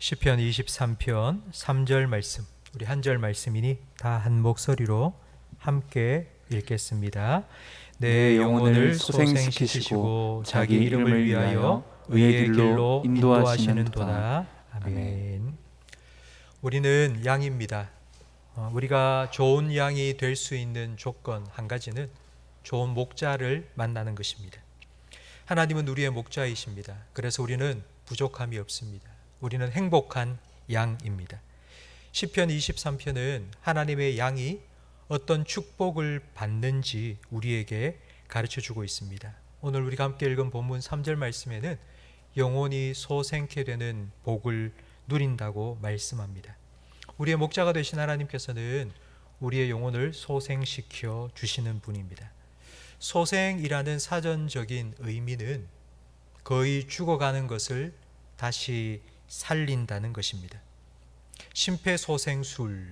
시편 23편 3절 말씀, 우리 한 절 말씀이니 다 한 목소리로 함께 읽겠습니다. 내 영혼을 소생시키시고 자기 이름을 위하여 의의 길로 인도하시는도다. 아멘. 우리는 양입니다. 우리가 좋은 양이 될 수 있는 조건 한 가지는 좋은 목자를 만나는 것입니다. 하나님은 우리의 목자이십니다. 그래서 우리는 부족함이 없습니다. 우리는 행복한 양입니다. 시편 23편은 하나님의 양이 어떤 축복을 받는지 우리에게 가르쳐주고 있습니다. 오늘 우리가 함께 읽은 본문 3절 말씀에는 영혼이 소생케 되는 복을 누린다고 말씀합니다. 우리의 목자가 되신 하나님께서는 우리의 영혼을 소생시켜 주시는 분입니다. 소생이라는 사전적인 의미는 거의 죽어가는 것을 다시 살린다는 것입니다. 심폐소생술은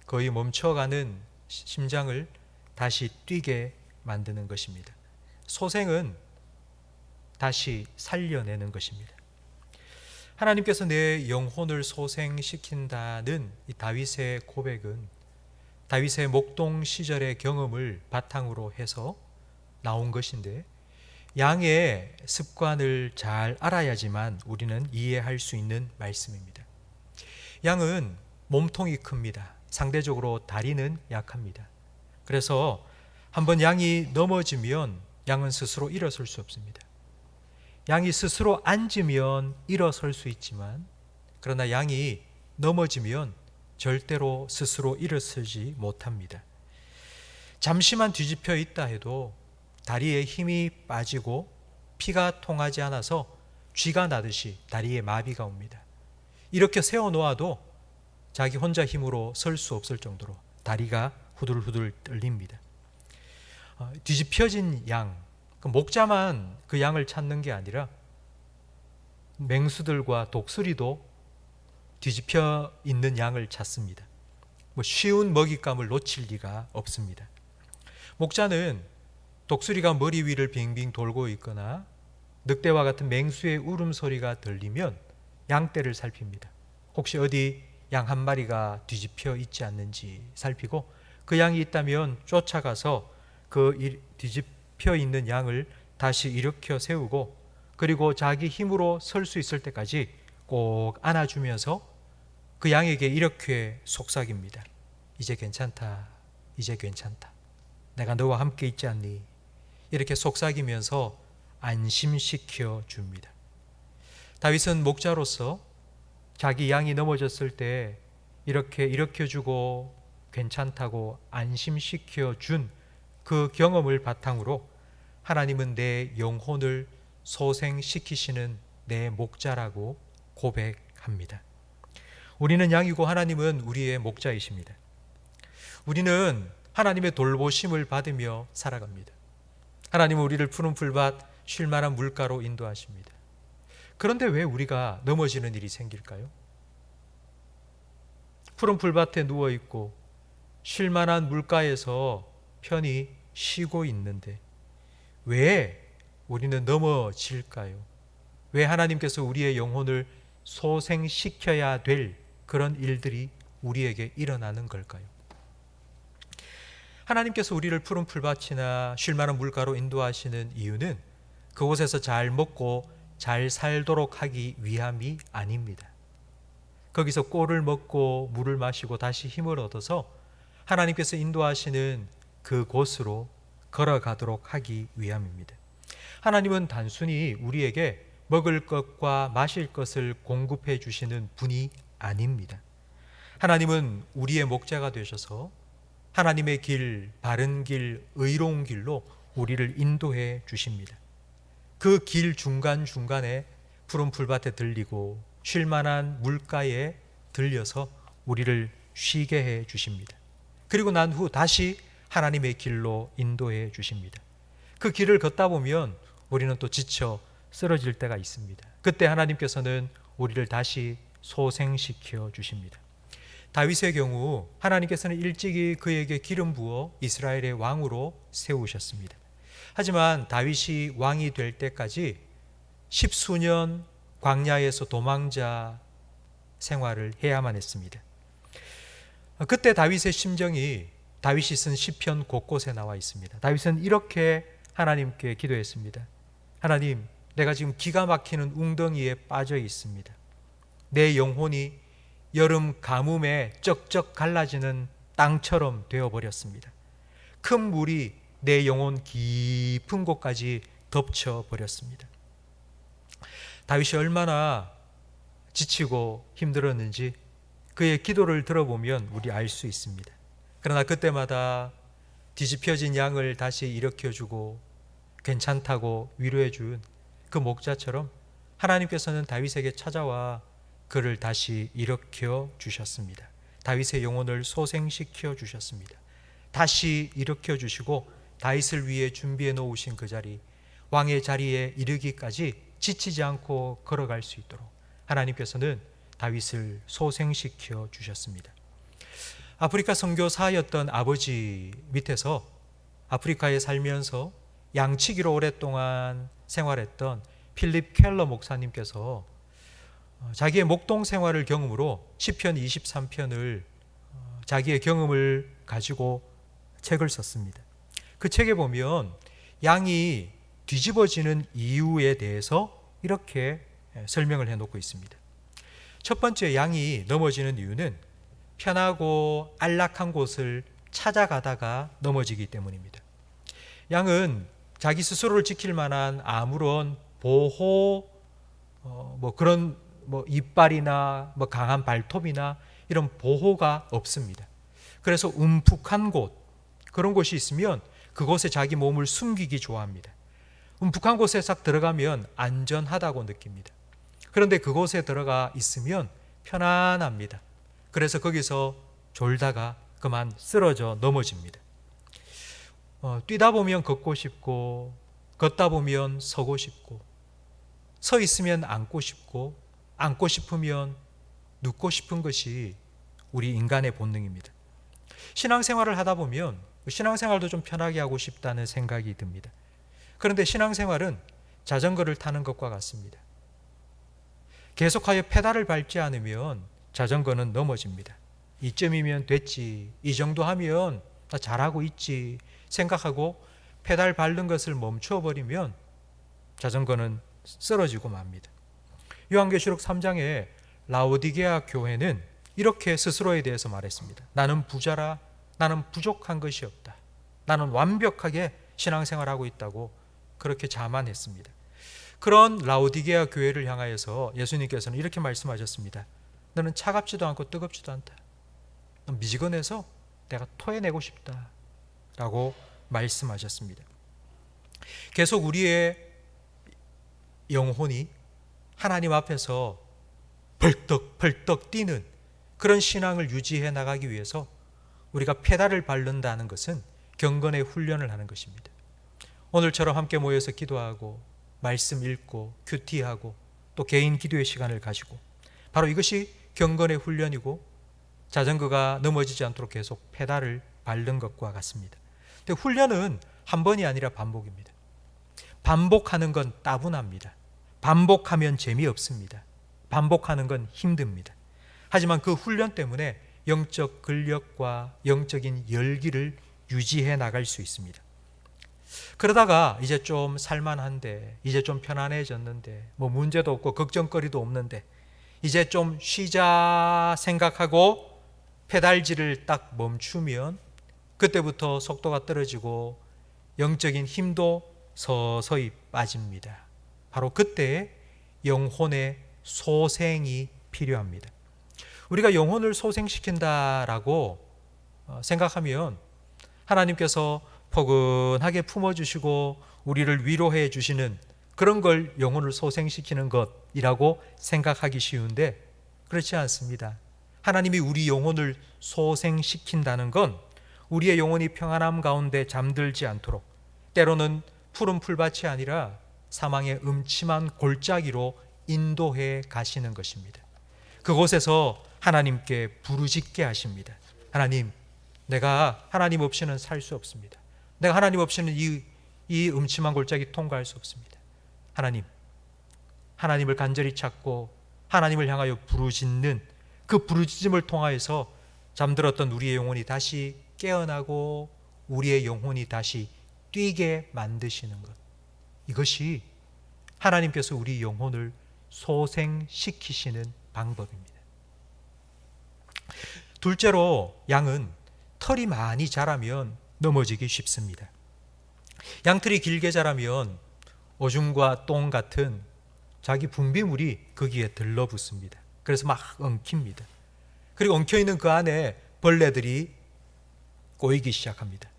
거의 멈춰가는 심장을 다시 뛰게 만드는 것입니다. 소생은 다시 살려내는 것입니다. 하나님께서 내 영혼을 소생시킨다는 이 다윗의 고백은 다윗의 목동 시절의 경험을 바탕으로 해서 나온 것인데, 양의 습관을 잘 알아야지만 우리는 이해할 수 있는 말씀입니다. 양은 몸통이 큽니다. 상대적으로 다리는 약합니다. 그래서 한번 양이 넘어지면 양은 스스로 일어설 수 없습니다. 양이 스스로 앉으면 일어설 수 있지만, 그러나 양이 넘어지면 절대로 스스로 일어서지 못합니다. 잠시만 뒤집혀 있다 해도 다리에 힘이 빠지고 피가 통하지 않아서 쥐가 나듯이 다리에 마비가 옵니다. 이렇게 세워놓아도 자기 혼자 힘으로 설 수 없을 정도로 다리가 후들후들 떨립니다. 뒤집혀진 양, 목자만 그 양을 찾는 게 아니라 맹수들과 독수리도 뒤집혀 있는 양을 찾습니다. 쉬운 먹잇감을 놓칠 리가 없습니다. 목자는 독수리가 머리 위를 빙빙 돌고 있거나 늑대와 같은 맹수의 울음소리가 들리면 양떼를 살핍니다. 혹시 어디 양 한 마리가 뒤집혀 있지 않는지 살피고 그 양이 있다면 쫓아가서 그 뒤집혀 있는 양을 다시 일으켜 세우고, 그리고 자기 힘으로 설 수 있을 때까지 꼭 안아주면서 그 양에게 이렇게 속삭입니다. 이제 괜찮다. 이제 괜찮다. 내가 너와 함께 있지 않니? 이렇게 속삭이면서 안심시켜 줍니다. 다윗은 목자로서 자기 양이 넘어졌을 때 이렇게 일으켜주고 괜찮다고 안심시켜 준 그 경험을 바탕으로 하나님은 내 영혼을 소생시키시는 내 목자라고 고백합니다. 우리는 양이고 하나님은 우리의 목자이십니다. 우리는 하나님의 돌보심을 받으며 살아갑니다. 하나님은 우리를 푸른 풀밭 쉴만한 물가로 인도하십니다. 그런데 왜 우리가 넘어지는 일이 생길까요? 푸른 풀밭에 누워있고 쉴만한 물가에서 편히 쉬고 있는데 왜 우리는 넘어질까요? 왜 하나님께서 우리의 영혼을 소생시켜야 될 그런 일들이 우리에게 일어나는 걸까요? 하나님께서 우리를 푸른 풀밭이나 쉴만한 물가로 인도하시는 이유는 그곳에서 잘 먹고 잘 살도록 하기 위함이 아닙니다. 거기서 꼴을 먹고 물을 마시고 다시 힘을 얻어서 하나님께서 인도하시는 그곳으로 걸어가도록 하기 위함입니다. 하나님은 단순히 우리에게 먹을 것과 마실 것을 공급해 주시는 분이 아닙니다. 하나님은 우리의 목자가 되셔서 하나님의 길, 바른 길, 의로운 길로 우리를 인도해 주십니다. 그 길 중간중간에 푸른 풀밭에 들리고 쉴만한 물가에 들려서 우리를 쉬게 해 주십니다. 그리고 난 후 다시 하나님의 길로 인도해 주십니다. 그 길을 걷다 보면 우리는 또 지쳐 쓰러질 때가 있습니다. 그때 하나님께서는 우리를 다시 소생시켜 주십니다. 다윗의 경우 하나님께서는 일찍이 그에게 기름 부어 이스라엘의 왕으로 세우셨습니다. 하지만 다윗이 왕이 될 때까지 10수년 광야에서 도망자 생활을 해야만 했습니다. 그때 다윗의 심정이 다윗이 쓴 시편 곳곳에 나와 있습니다. 다윗은 이렇게 하나님께 기도했습니다. 하나님, 내가 지금 기가 막히는 웅덩이에 빠져 있습니다. 내 영혼이 여름 가뭄에 쩍쩍 갈라지는 땅처럼 되어버렸습니다. 큰 물이 내 영혼 깊은 곳까지 덮쳐버렸습니다. 다윗이 얼마나 지치고 힘들었는지 그의 기도를 들어보면 우리 알 수 있습니다. 그러나 그때마다 뒤집혀진 양을 다시 일으켜주고 괜찮다고 위로해준 그 목자처럼 하나님께서는 다윗에게 찾아와 그를 다시 일으켜 주셨습니다. 다윗의 영혼을 소생시켜 주셨습니다. 다시 일으켜 주시고 다윗을 위해 준비해 놓으신 그 자리, 왕의 자리에 이르기까지 지치지 않고 걸어갈 수 있도록 하나님께서는 다윗을 소생시켜 주셨습니다. 아프리카 선교사였던 아버지 밑에서 아프리카에 살면서 양치기로 오랫동안 생활했던 필립 켈러 목사님께서 자기의 목동 생활을 경험으로 시편 23편을 자기의 경험을 가지고 책을 썼습니다. 그 책에 보면 양이 뒤집어지는 이유에 대해서 이렇게 설명을 해놓고 있습니다. 첫 번째, 양이 넘어지는 이유는 편하고 안락한 곳을 찾아가다가 넘어지기 때문입니다. 양은 자기 스스로를 지킬 만한 아무런 보호 그런 이빨이나 강한 발톱이나 이런 보호가 없습니다. 그래서 움푹한 곳, 그런 곳이 있으면 그곳에 자기 몸을 숨기기 좋아합니다. 움푹한 곳에 싹 들어가면 안전하다고 느낍니다. 그런데 그곳에 들어가 있으면 편안합니다. 그래서 거기서 졸다가 그만 쓰러져 넘어집니다. 뛰다 보면 걷고 싶고, 걷다 보면 서고 싶고, 서 있으면 앉고 싶고, 앉고 싶으면 눕고 싶은 것이 우리 인간의 본능입니다. 신앙생활을 하다 보면 신앙생활도 좀 편하게 하고 싶다는 생각이 듭니다. 그런데 신앙생활은 자전거를 타는 것과 같습니다. 계속하여 페달을 밟지 않으면 자전거는 넘어집니다. 이쯤이면 됐지, 이 정도 하면 나 잘하고 있지 생각하고 페달 밟는 것을 멈춰버리면 자전거는 쓰러지고 맙니다. 요한계시록 3장에 라오디게아 교회는 이렇게 스스로에 대해서 말했습니다. 나는 부자라, 나는 부족한 것이 없다. 나는 완벽하게 신앙생활하고 있다고 그렇게 자만했습니다. 그런 라오디게아 교회를 향하여서 예수님께서는 이렇게 말씀하셨습니다. 너는 차갑지도 않고 뜨겁지도 않다. 넌 미지근해서 내가 토해내고 싶다 라고 말씀하셨습니다. 계속 우리의 영혼이 하나님 앞에서 벌떡벌떡 뛰는 그런 신앙을 유지해 나가기 위해서 우리가 페달을 밟는다는 것은 경건의 훈련을 하는 것입니다. 오늘처럼 함께 모여서 기도하고 말씀 읽고 큐티하고 또 개인 기도의 시간을 가지고 바로 이것이 경건의 훈련이고 자전거가 넘어지지 않도록 계속 페달을 밟는 것과 같습니다. 근데 훈련은 한 번이 아니라 반복입니다. 반복하는 건 따분합니다. 반복하면 재미없습니다. 반복하는 건 힘듭니다. 하지만 그 훈련 때문에 영적 근력과 영적인 열기를 유지해 나갈 수 있습니다. 그러다가 이제 좀 살만한데, 이제 좀 편안해졌는데, 문제도 없고 걱정거리도 없는데 이제 좀 쉬자 생각하고 페달질을 딱 멈추면 그때부터 속도가 떨어지고 영적인 힘도 서서히 빠집니다. 바로 그때 영혼의 소생이 필요합니다. 우리가 영혼을 소생시킨다라고 생각하면 하나님께서 포근하게 품어주시고 우리를 위로해 주시는 그런 걸 영혼을 소생시키는 것이라고 생각하기 쉬운데 그렇지 않습니다. 하나님이 우리 영혼을 소생시킨다는 건 우리의 영혼이 평안함 가운데 잠들지 않도록 때로는 푸른 풀밭이 아니라 사망의 음침한 골짜기로 인도해 가시는 것입니다. 그곳에서 하나님께 부르짖게 하십니다. 하나님, 내가 하나님 없이는 살 수 없습니다. 내가 하나님 없이는 이 음침한 골짜기 통과할 수 없습니다. 하나님, 하나님을 간절히 찾고 하나님을 향하여 부르짖는 그 부르짖음을 통하여서 잠들었던 우리의 영혼이 다시 깨어나고 우리의 영혼이 다시 뛰게 만드시는 것, 이것이 하나님께서 우리 영혼을 소생시키시는 방법입니다. 둘째로, 양은 털이 많이 자라면 넘어지기 쉽습니다. 양털이 길게 자라면 오줌과 똥 같은 자기 분비물이 거기에 들러붙습니다. 그래서 막 엉킵니다. 그리고 엉켜있는 그 안에 벌레들이 꼬이기 시작합니다.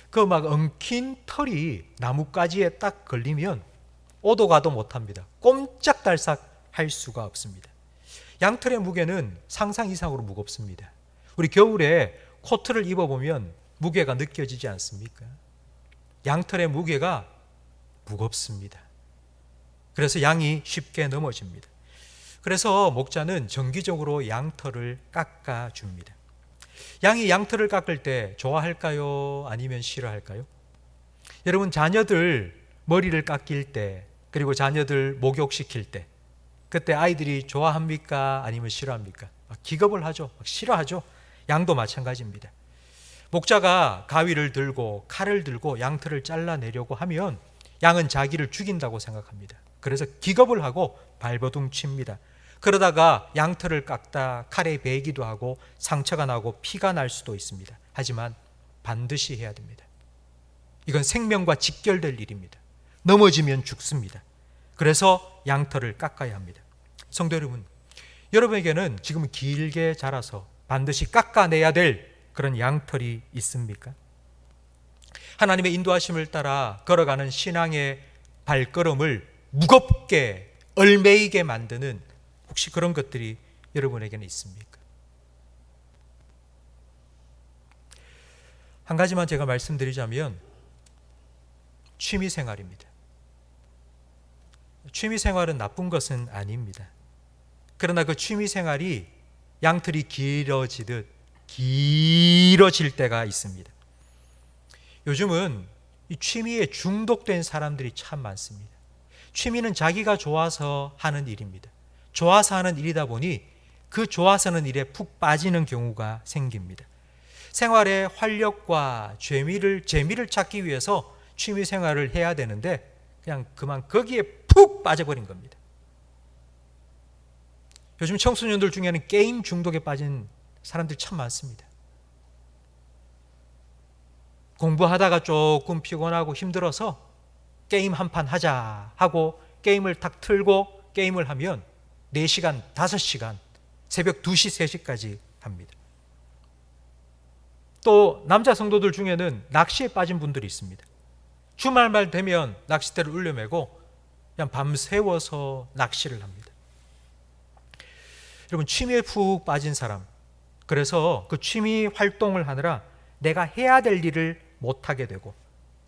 그 막 엉킨 털이 나뭇가지에 딱 걸리면 오도 가도 못합니다. 꼼짝달싹 할 수가 없습니다. 양털의 무게는 상상 이상으로 무겁습니다. 우리 겨울에 코트를 입어보면 무게가 느껴지지 않습니까? 양털의 무게가 무겁습니다. 그래서 양이 쉽게 넘어집니다. 그래서 목자는 정기적으로 양털을 깎아줍니다. 양이 양털을 깎을 때 좋아할까요? 아니면 싫어할까요? 여러분, 자녀들 머리를 깎일 때, 그리고 자녀들 목욕시킬 때, 그때 아이들이 좋아합니까? 아니면 싫어합니까? 막 기겁을 하죠. 막 싫어하죠. 양도 마찬가지입니다. 목자가 가위를 들고 칼을 들고 양털을 잘라내려고 하면 양은 자기를 죽인다고 생각합니다. 그래서 기겁을 하고 발버둥 칩니다. 그러다가 양털을 깎다 칼에 베기도 하고 상처가 나고 피가 날 수도 있습니다. 하지만 반드시 해야 됩니다. 이건 생명과 직결될 일입니다. 넘어지면 죽습니다. 그래서 양털을 깎아야 합니다. 성도 여러분, 여러분에게는 지금 길게 자라서 반드시 깎아내야 될 그런 양털이 있습니까? 하나님의 인도하심을 따라 걸어가는 신앙의 발걸음을 무겁게 얼매이게 만드는 혹시 그런 것들이 여러분에게는 있습니까? 한 가지만 제가 말씀드리자면 취미생활입니다. 취미생활은 나쁜 것은 아닙니다. 그러나 그 취미생활이 양털이 길어지듯 길어질 때가 있습니다. 요즘은 이 취미에 중독된 사람들이 참 많습니다. 취미는 자기가 좋아서 하는 일입니다. 좋아서 하는 일이다 보니 그 좋아서 하는 일에 푹 빠지는 경우가 생깁니다. 생활의 활력과 재미를 찾기 위해서 취미 생활을 해야 되는데 그냥 그만 거기에 푹 빠져버린 겁니다. 요즘 청소년들 중에는 게임 중독에 빠진 사람들이 참 많습니다. 공부하다가 조금 피곤하고 힘들어서 게임 한 판 하자 하고 게임을 탁 틀고 게임을 하면 4시간, 5시간, 새벽 2시, 3시까지 합니다. 또 남자 성도들 중에는 낚시에 빠진 분들이 있습니다. 주말만 되면 낚싯대를 울려매고 그냥 밤새워서 낚시를 합니다. 여러분, 취미에 푹 빠진 사람, 그래서 그 취미 활동을 하느라 내가 해야 될 일을 못하게 되고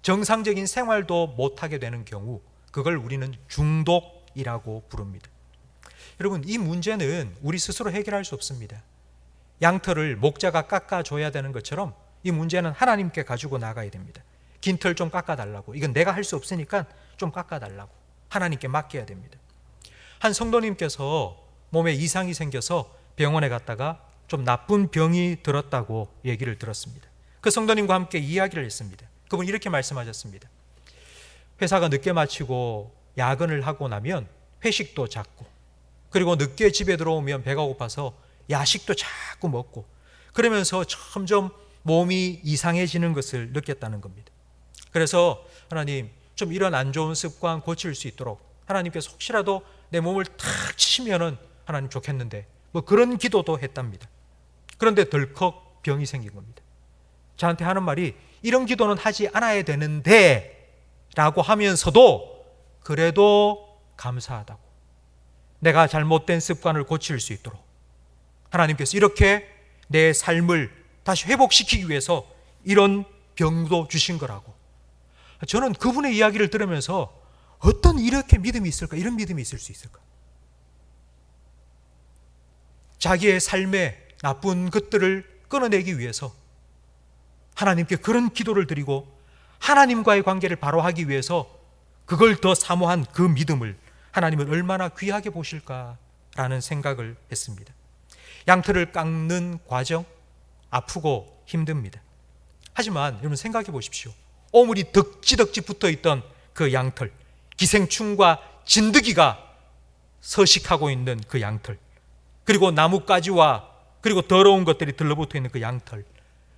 정상적인 생활도 못하게 되는 경우, 그걸 우리는 중독이라고 부릅니다. 여러분, 이 문제는 우리 스스로 해결할 수 없습니다. 양털을 목자가 깎아줘야 되는 것처럼 이 문제는 하나님께 가지고 나가야 됩니다. 긴 털 좀 깎아달라고, 이건 내가 할 수 없으니까 좀 깎아달라고 하나님께 맡겨야 됩니다. 한 성도님께서 몸에 이상이 생겨서 병원에 갔다가 좀 나쁜 병이 들었다고 얘기를 들었습니다. 그 성도님과 함께 이야기를 했습니다. 그분 이렇게 말씀하셨습니다. 회사가 늦게 마치고 야근을 하고 나면 회식도 작고, 그리고 늦게 집에 들어오면 배가 고파서 야식도 자꾸 먹고, 그러면서 점점 몸이 이상해지는 것을 느꼈다는 겁니다. 그래서 하나님, 좀 이런 안 좋은 습관 고칠 수 있도록 하나님께서 혹시라도 내 몸을 탁 치시면은 하나님 좋겠는데, 뭐 그런 기도도 했답니다. 그런데 덜컥 병이 생긴 겁니다. 저한테 하는 말이, 이런 기도는 하지 않아야 되는데 라고 하면서도 그래도 감사하다고, 내가 잘못된 습관을 고칠 수 있도록 하나님께서 이렇게 내 삶을 다시 회복시키기 위해서 이런 병도 주신 거라고. 저는 그분의 이야기를 들으면서 어떤 이렇게 믿음이 있을까, 이런 믿음이 있을 수 있을까. 자기의 삶에 나쁜 것들을 끊어내기 위해서 하나님께 그런 기도를 드리고 하나님과의 관계를 바로 하기 위해서 그걸 더 사모한 그 믿음을 하나님은 얼마나 귀하게 보실까라는 생각을 했습니다. 양털을 깎는 과정 아프고 힘듭니다. 하지만 여러분 생각해 보십시오. 오물이 덕지덕지 붙어있던 그 양털, 기생충과 진드기가 서식하고 있는 그 양털, 그리고 나뭇가지와 그리고 더러운 것들이 들러붙어 있는 그 양털,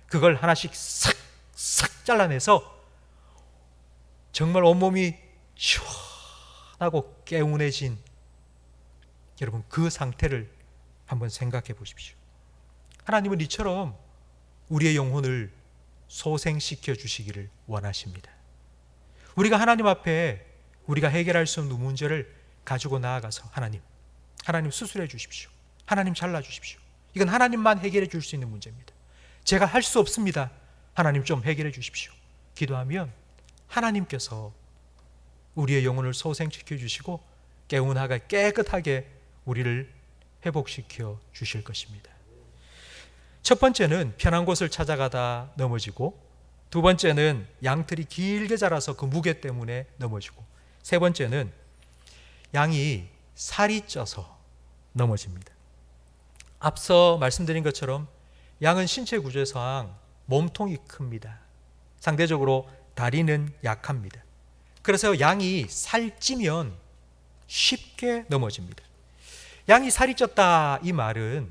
그걸 하나씩 싹싹 잘라내서 정말 온몸이 시원하고 개운해진 여러분 그 상태를 한번 생각해 보십시오. 하나님은 이처럼 우리의 영혼을 소생시켜 주시기를 원하십니다. 우리가 하나님 앞에 우리가 해결할 수 없는 문제를 가지고 나아가서 하나님 수술해 주십시오. 하나님 잘라 주십시오. 이건 하나님만 해결해 줄 수 있는 문제입니다. 제가 할 수 없습니다. 하나님 좀 해결해 주십시오. 기도하면 하나님께서 우리의 영혼을 소생시켜 주시고 개운하게 깨끗하게 우리를 회복시켜 주실 것입니다. 첫 번째는 편한 곳을 찾아가다 넘어지고, 두 번째는 양털이 길게 자라서 그 무게 때문에 넘어지고, 세 번째는 양이 살이 쪄서 넘어집니다. 앞서 말씀드린 것처럼 양은 신체 구조상 몸통이 큽니다. 상대적으로 다리는 약합니다. 그래서 양이 살찌면 쉽게 넘어집니다. 양이 살이 쪘다 이 말은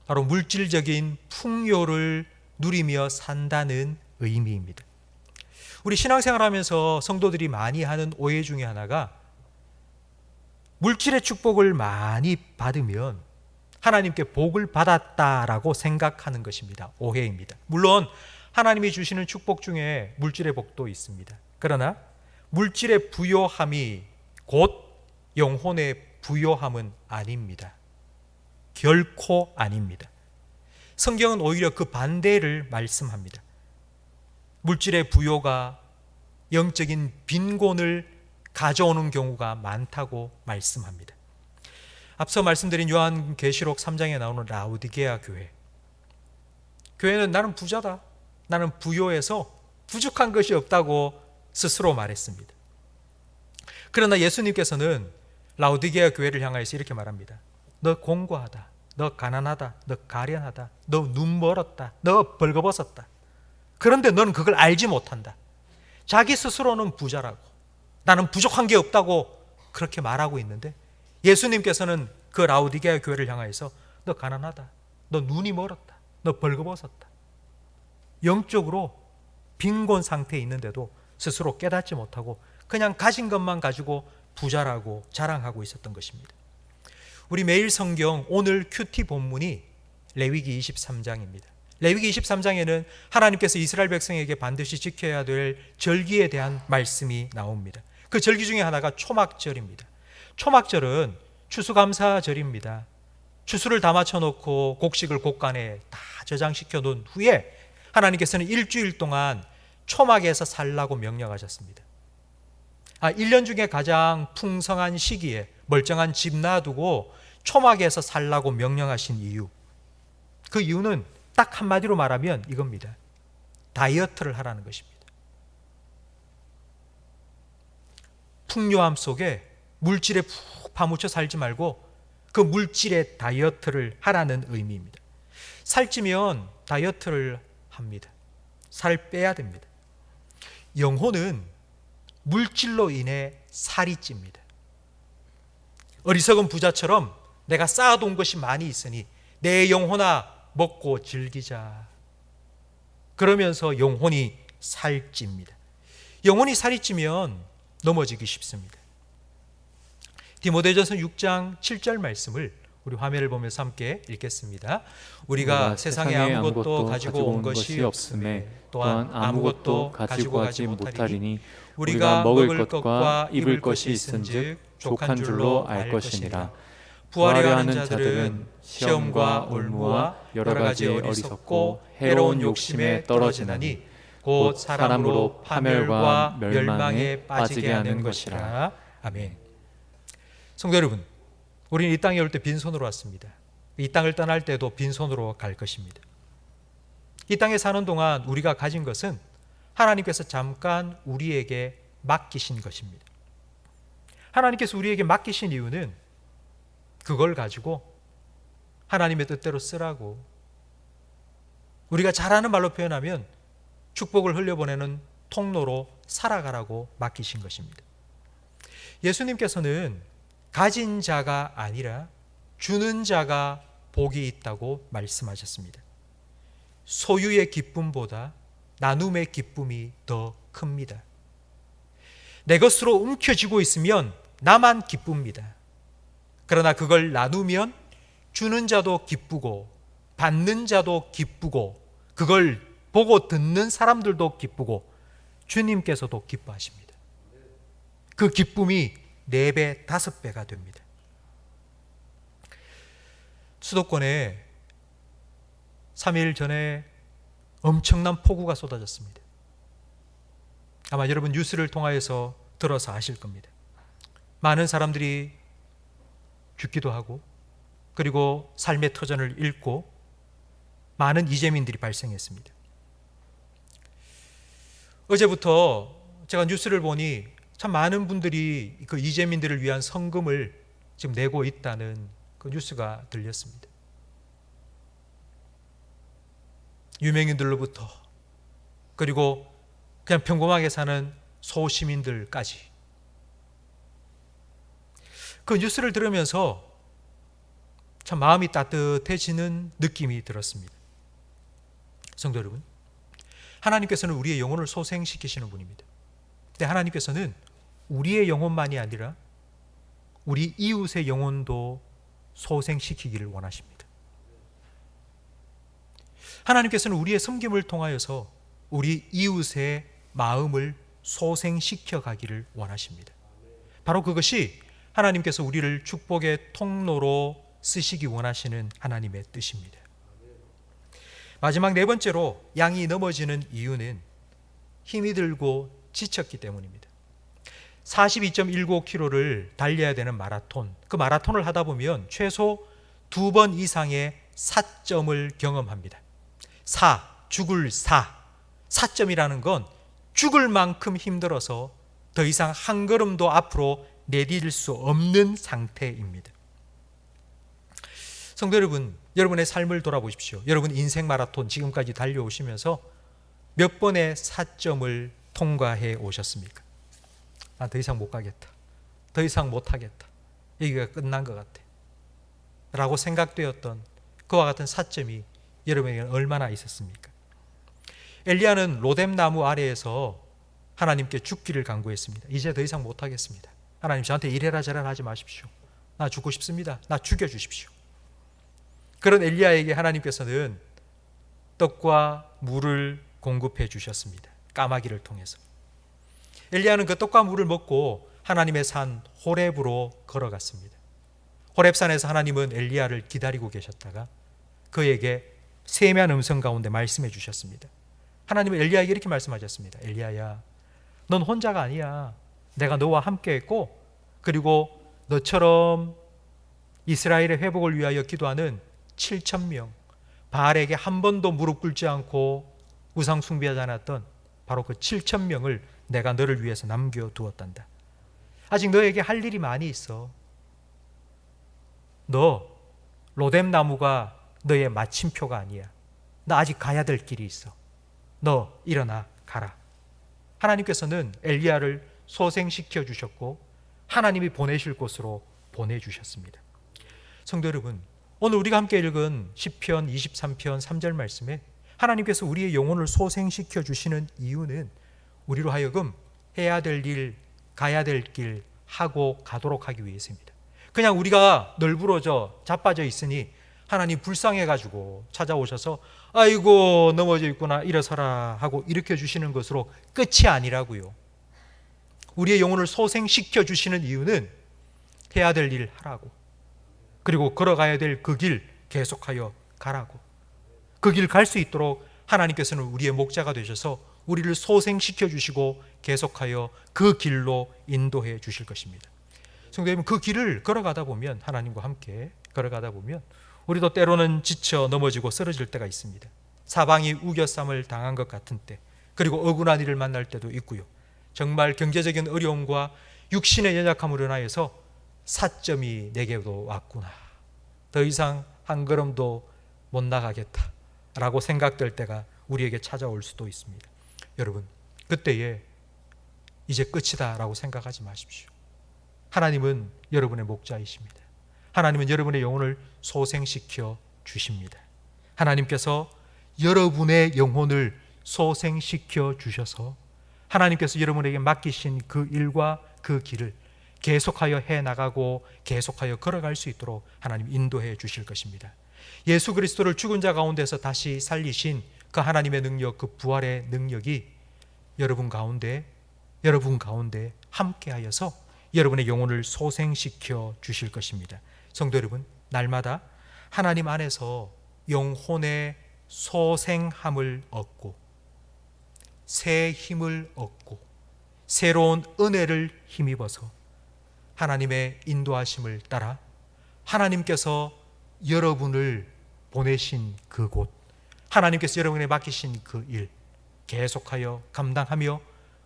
바로 물질적인 풍요를 누리며 산다는 의미입니다. 우리 신앙생활하면서 성도들이 많이 하는 오해 중에 하나가 물질의 축복을 많이 받으면 하나님께 복을 받았다라고 생각하는 것입니다. 오해입니다. 물론 하나님이 주시는 축복 중에 물질의 복도 있습니다. 그러나 물질의 부요함이 곧 영혼의 부요함은 아닙니다. 결코 아닙니다. 성경은 오히려 그 반대를 말씀합니다. 물질의 부요가 영적인 빈곤을 가져오는 경우가 많다고 말씀합니다. 앞서 말씀드린 요한계시록 3장에 나오는 라오디게아 교회. 교회는 나는 부자다, 나는 부요해서 부족한 것이 없다고 스스로 말했습니다. 그러나 예수님께서는 라오디게아 교회를 향하여서 이렇게 말합니다. 너 공고하다, 너 가난하다, 너 가련하다, 너 눈 멀었다, 너 벌거벗었다. 그런데 너는 그걸 알지 못한다. 자기 스스로는 부자라고, 나는 부족한 게 없다고 그렇게 말하고 있는데 예수님께서는 그 라오디게아 교회를 향하여서 너 가난하다, 너 눈이 멀었다, 너 벌거벗었다. 영적으로 빈곤 상태에 있는데도 스스로 깨닫지 못하고 그냥 가진 것만 가지고 부자라고 자랑하고 있었던 것입니다. 우리 매일 성경 오늘 큐티 본문이 레위기 23장입니다. 레위기 23장에는 하나님께서 이스라엘 백성에게 반드시 지켜야 될 절기에 대한 말씀이 나옵니다. 그 절기 중에 하나가 초막절입니다. 초막절은 추수감사절입니다. 추수를 다 맞춰놓고 곡식을 곡간에 다 저장시켜 놓은 후에 하나님께서는 일주일 동안 초막에서 살라고 명령하셨습니다. 1년 중에 가장 풍성한 시기에 멀쩡한 집 놔두고 초막에서 살라고 명령하신 이유, 그 이유는 딱 한마디로 말하면 이겁니다. 다이어트를 하라는 것입니다. 풍요함 속에 물질에 푹 파묻혀 살지 말고 그 물질의 다이어트를 하라는 의미입니다. 살찌면 다이어트를 합니다. 살 빼야 됩니다. 영혼은 물질로 인해 살이 찝니다. 어리석은 부자처럼 내가 쌓아둔 것이 많이 있으니 내 영혼아 먹고 즐기자. 그러면서 영혼이 살찝니다. 영혼이 살이 찌면 넘어지기 쉽습니다. 디모데전서 6장 7절 말씀을 우리 화면을 보면서 함께 읽겠습니다. 우리가 세상에 아무것도 가지고 온 것이 없음에 또한 아무것도 가지고 가지 못하리니 우리가 먹을 것과 입을 것이 있은즉 족한 줄로 알 것이니라. 부하려 하는 자들은 시험과 올무와 여러 가지 어리석고 해로운 욕심에 떨어지나니 곧 사람으로 파멸과 멸망에 빠지게 하는 것이라. 아멘. 성도 여러분, 우리는 이 땅에 올 때 빈손으로 왔습니다. 이 땅을 떠날 때도 빈손으로 갈 것입니다. 이 땅에 사는 동안 우리가 가진 것은 하나님께서 잠깐 우리에게 맡기신 것입니다. 하나님께서 우리에게 맡기신 이유는 그걸 가지고 하나님의 뜻대로 쓰라고, 우리가 잘하는 말로 표현하면 축복을 흘려보내는 통로로 살아가라고 맡기신 것입니다. 예수님께서는 가진 자가 아니라 주는 자가 복이 있다고 말씀하셨습니다. 소유의 기쁨보다 나눔의 기쁨이 더 큽니다. 내 것으로 움켜쥐고 있으면 나만 기쁩니다. 그러나 그걸 나누면 주는 자도 기쁘고 받는 자도 기쁘고 그걸 보고 듣는 사람들도 기쁘고 주님께서도 기뻐하십니다. 그 기쁨이 4배, 5배가 됩니다. 수도권에 3일 전에 엄청난 폭우가 쏟아졌습니다. 아마 여러분 뉴스를 통하여서 들어서 아실 겁니다. 많은 사람들이 죽기도 하고 그리고 삶의 터전을 잃고 많은 이재민들이 발생했습니다. 어제부터 제가 뉴스를 보니 참 많은 분들이 그 이재민들을 위한 성금을 지금 내고 있다는 그 뉴스가 들렸습니다. 유명인들로부터 그리고 그냥 평범하게 사는 소시민들까지 그 뉴스를 들으면서 참 마음이 따뜻해지는 느낌이 들었습니다. 성도 여러분, 하나님께서는 우리의 영혼을 소생시키시는 분입니다. 근데 하나님께서는 우리의 영혼만이 아니라 우리 이웃의 영혼도 소생시키기를 원하십니다. 하나님께서는 우리의 섬김을 통하여서 우리 이웃의 마음을 소생시켜 가기를 원하십니다. 바로 그것이 하나님께서 우리를 축복의 통로로 쓰시기 원하시는 하나님의 뜻입니다. 마지막 4번째로 양이 넘어지는 이유는 힘이 들고 지쳤기 때문입니다. 42.19km를 달려야 되는 마라톤, 그 마라톤을 하다 보면 최소 2번 이상의 사점을 경험합니다. 죽을 사점이라는 건 죽을 만큼 힘들어서 더 이상 한 걸음도 앞으로 내딜 수 없는 상태입니다. 성도 여러분, 여러분의 삶을 돌아보십시오. 여러분 인생 마라톤 지금까지 달려오시면서 몇 번의 사점을 통과해 오셨습니까? 난 더 이상 못 가겠다. 더 이상 못 하겠다. 여기가 끝난 것 같아. 라고 생각되었던 그와 같은 사점이 여러분에게는 얼마나 있었습니까? 엘리야는 로뎀나무 아래에서 하나님께 죽기를 간구했습니다. 이제 더 이상 못 하겠습니다. 하나님 저한테 이래라 저래라 하지 마십시오. 나 죽고 싶습니다. 나 죽여주십시오. 그런 엘리야에게 하나님께서는 떡과 물을 공급해 주셨습니다. 까마귀를 통해서. 엘리야는 그 떡과 물을 먹고 하나님의 산 호렙으로 걸어갔습니다. 호렙산에서 하나님은 엘리야를 기다리고 계셨다가 그에게 세미한 음성 가운데 말씀해 주셨습니다. 하나님은 엘리야에게 이렇게 말씀하셨습니다. 엘리야야, 넌 혼자가 아니야. 내가 너와 함께 했고 그리고 너처럼 이스라엘의 회복을 위하여 기도하는 7,000명, 바알에게 한 번도 무릎 꿇지 않고 우상 숭배하지 않았던 바로 그 7,000명을 내가 너를 위해서 남겨두었단다. 아직 너에게 할 일이 많이 있어. 너 로뎀나무가 너의 마침표가 아니야. 너 아직 가야 될 길이 있어. 너 일어나 가라. 하나님께서는 엘리야를 소생시켜 주셨고 하나님이 보내실 곳으로 보내주셨습니다. 성도 여러분, 오늘 우리가 함께 읽은 시편 23편 3절 말씀에 하나님께서 우리의 영혼을 소생시켜 주시는 이유는 우리로 하여금 해야 될 일, 가야 될 길 하고 가도록 하기 위해서입니다. 그냥 우리가 널브러져 자빠져 있으니 하나님 불쌍해가지고 찾아오셔서 아이고 넘어져 있구나 일어서라 하고 일으켜 주시는 것으로 끝이 아니라고요. 우리의 영혼을 소생시켜 주시는 이유는 해야 될 일 하라고, 그리고 걸어가야 될 그 길 계속하여 가라고, 그 길 갈 수 있도록 하나님께서는 우리의 목자가 되셔서 우리를 소생시켜 주시고 계속하여 그 길로 인도해 주실 것입니다. 성도 여러분, 그 길을 걸어가다 보면, 하나님과 함께 걸어가다 보면 우리도 때로는 지쳐 넘어지고 쓰러질 때가 있습니다. 사방이 우겨쌈을 당한 것 같은 때, 그리고 억울한 일을 만날 때도 있고요. 정말 경제적인 어려움과 육신의 연약함으로 인하여서 사점이 내게도 왔구나. 더 이상 한 걸음도 못 나가겠다 라고 생각될 때가 우리에게 찾아올 수도 있습니다. 여러분, 그때에 이제 끝이다 라고 생각하지 마십시오. 하나님은 여러분의 목자이십니다. 하나님은 여러분의 영혼을 소생시켜 주십니다. 하나님께서 여러분의 영혼을 소생시켜 주셔서 하나님께서 여러분에게 맡기신 그 일과 그 길을 계속하여 해나가고 계속하여 걸어갈 수 있도록 하나님 인도해 주실 것입니다. 예수 그리스도를 죽은 자 가운데서 다시 살리신 그 하나님의 능력, 그 부활의 능력이 여러분 가운데 함께하여서 여러분의 영혼을 소생시켜 주실 것입니다. 성도 여러분, 날마다 하나님 안에서 영혼의 소생함을 얻고 새 힘을 얻고 새로운 은혜를 힘입어서 하나님의 인도하심을 따라 하나님께서 여러분을 보내신 그곳, 하나님께서 여러분에게 맡기신 그 일 계속하여 감당하며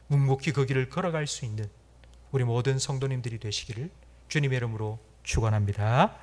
묵묵히 그 길을 걸어갈 수 있는 우리 모든 성도님들이 되시기를 주님의 이름으로 축원합니다.